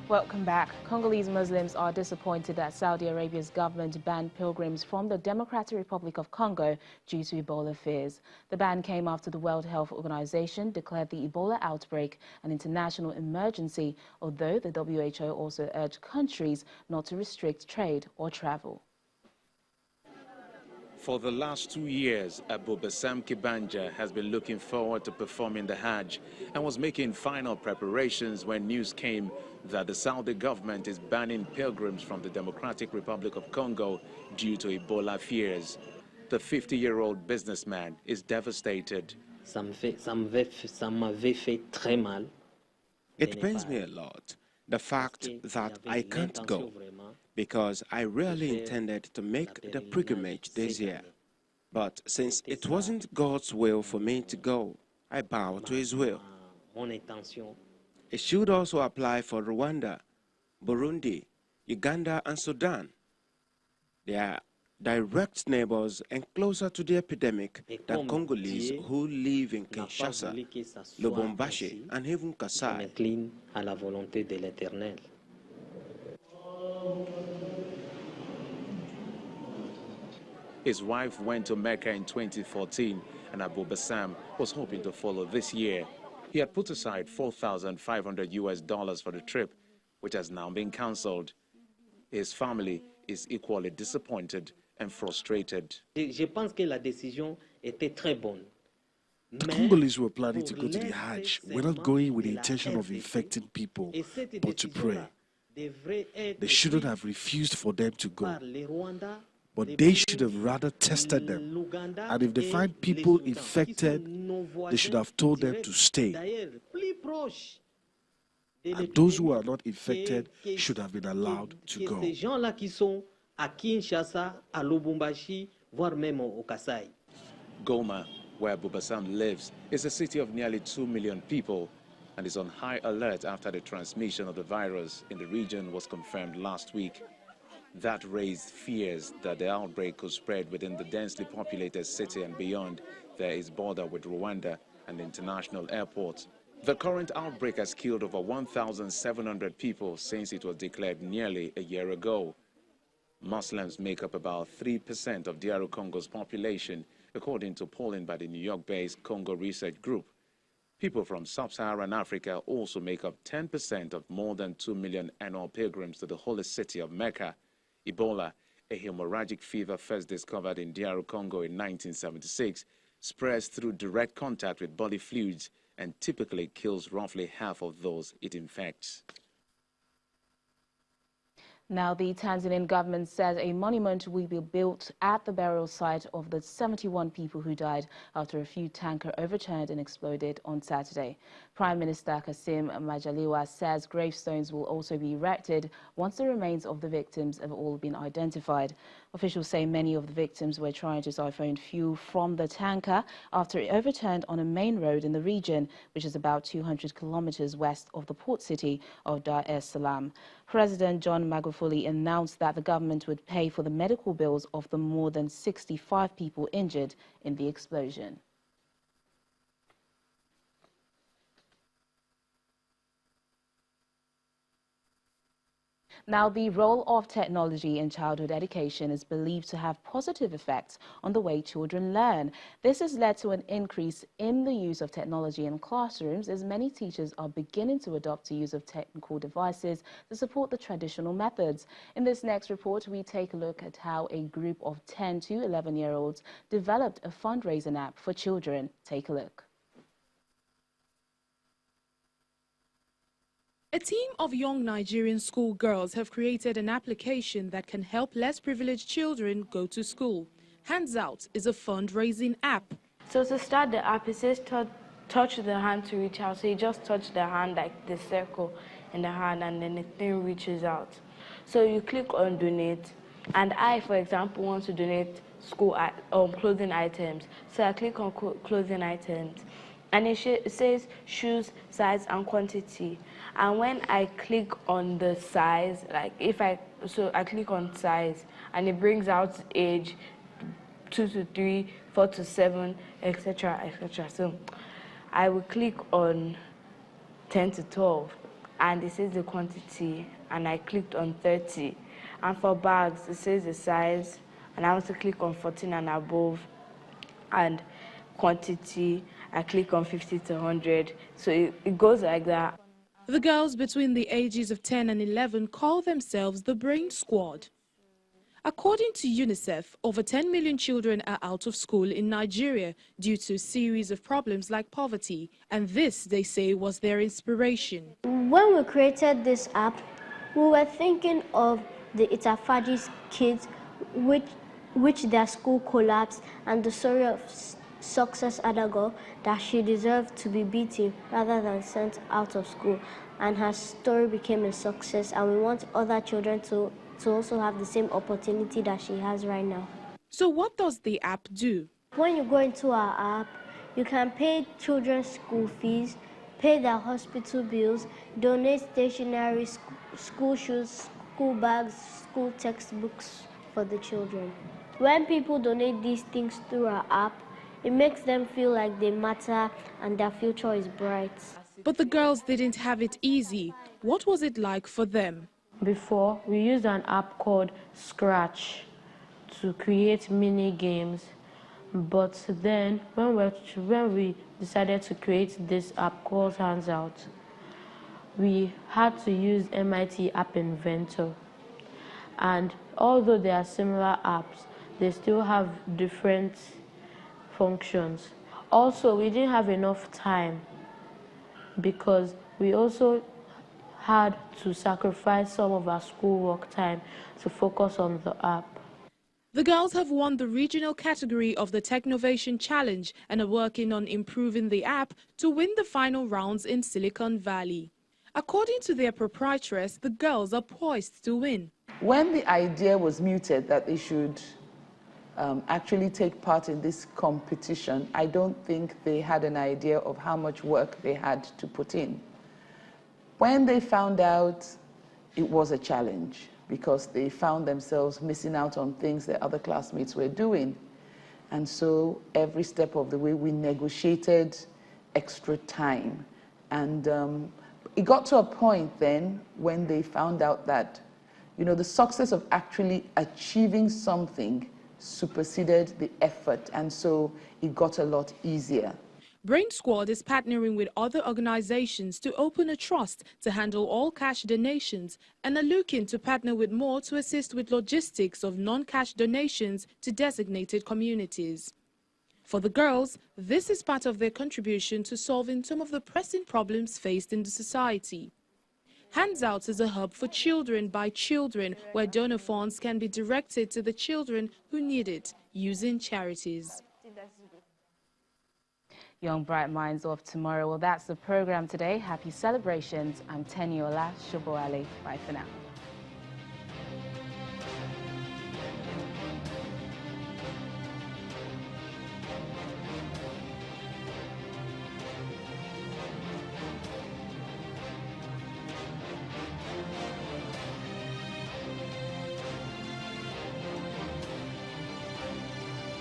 Welcome back. Congolese Muslims are disappointed that Saudi Arabia's government banned pilgrims from the Democratic Republic of Congo due to Ebola fears. The ban came after the World Health Organization declared the Ebola outbreak an international emergency, although the WHO also urged countries not to restrict trade or travel. For the last 2 years, Abu Bassam Kibanja has been looking forward to performing the Hajj and was making final preparations when news came that the Saudi government is banning pilgrims from the Democratic Republic of Congo due to Ebola fears. The 50-year-old businessman is devastated. It pains me a lot, the fact that I can't go, because I really intended to make the pilgrimage this year. But since it wasn't God's will for me to go, I bow to His will. It should also apply for Rwanda, Burundi, Uganda, and Sudan. They are direct neighbors and closer to the epidemic than Congolese who live in Kinshasa, Lubumbashi, and even Kasai. His wife went to Mecca in 2014, and Abu Bassam was hoping to follow this year. He had put aside $4,500 for the trip, which has now been cancelled. His family is equally disappointed and frustrated. The Congolese were planning to go to the Hajj. We're not going with the intention of infecting people, but to pray. They shouldn't have refused for them to go, but they should have rather tested them. And if they find people infected, they should have told them to stay. And those who are not infected should have been allowed to go. Goma, where Abu Bassam lives, is a city of nearly 2 million people and is on high alert after the transmission of the virus in the region was confirmed last week. That raised fears that the outbreak could spread within the densely populated city and beyond its border with Rwanda and the international airport. The current outbreak has killed over 1,700 people since it was declared nearly a year ago. Muslims make up about 3% of DR Congo's population, according to polling by the New York-based Congo Research Group. People from sub-Saharan Africa also make up 10% of more than 2 million annual pilgrims to the holy city of Mecca. Ebola, a hemorrhagic fever first discovered in DR Congo in 1976, spreads through direct contact with body fluids and typically kills roughly half of those it infects. Now, the Tanzanian government says a monument will be built at the burial site of the 71 people who died after a fuel tanker overturned and exploded on Saturday. Prime Minister Kassim Majaliwa says gravestones will also be erected once the remains of the victims have all been identified. Officials say many of the victims were trying to siphon fuel from the tanker after it overturned on a main road in the region, which is about 200 kilometers west of the port city of Dar es Salaam. President John Magufuli announced that the government would pay for the medical bills of the more than 65 people injured in the explosion. Now, the role of technology in childhood education is believed to have positive effects on the way children learn. This has led to an increase in the use of technology in classrooms, as many teachers are beginning to adopt the use of technical devices to support the traditional methods. In this next report, we take a look at how a group of 10 to 11-year-olds developed a fundraising app for children. Take a look. A team of young Nigerian schoolgirls have created an application that can help less privileged children go to school. Hands Out is a fundraising app. So to start the app, it says touch the hand to reach out. So you just touch the hand, like the circle in the hand, and then the thing reaches out. So you click on donate, and I, for example, want to donate school clothing items. So I click on clothing items, and it says choose size and quantity. And when I click on the size, like I click on size, and it brings out age 2 to 3, 4 to 7, etc., etc. So I will click on 10 to 12, and it says the quantity, and I clicked on 30. And for bags, it says the size, and I want to click on 14 and above, and quantity, I click on 50 to 100. So it goes like that. The girls between the ages of 10 and 11 call themselves the Brain Squad. According to UNICEF, over 10 million children are out of school in Nigeria due to a series of problems like poverty, and this, they say, was their inspiration. When we created this app, we were thinking of the Itafaji's kids, which their school collapsed, and the story of Success Adago, that she deserved to be beaten rather than sent out of school, and her story became a success, and we want other children to also have the same opportunity that she has right now. So what does the app do? When you go into our app, you can pay children's school fees, pay their hospital bills, donate stationery, school shoes, school bags, school textbooks for the children. When people donate these things through our app, it makes them feel like they matter and their future is bright. But the girls didn't have it easy. What was it like for them? Before, we used an app called Scratch to create mini games, but then when we decided to create this app called Hands Out, we had to use MIT App Inventor. And although they are similar apps, they still have different functions. Also, we didn't have enough time because we also had to sacrifice some of our schoolwork time to focus on the app. The girls have won the regional category of the Technovation Challenge and are working on improving the app to win the final rounds in Silicon Valley. According to their proprietress, the girls are poised to win. When the idea was mooted that they should actually take part in this competition, I don't think they had an idea of how much work they had to put in. When they found out, it was a challenge because they found themselves missing out on things that other classmates were doing. And so every step of the way, we negotiated extra time. And it got to a point then when they found out that, you know, the success of actually achieving something superseded the effort, and so it got a lot easier. Brain Squad is partnering with other organizations to open a trust to handle all cash donations and are looking to partner with more to assist with logistics of non-cash donations to designated communities. For the girls, this is part of their contribution to solving some of the pressing problems faced in the society. Hands Out is a hub for children by children, where donor funds can be directed to the children who need it using charities. Young Bright Minds of Tomorrow. Well, that's the program today. Happy celebrations. I'm Teniola Shoboale. Bye for now.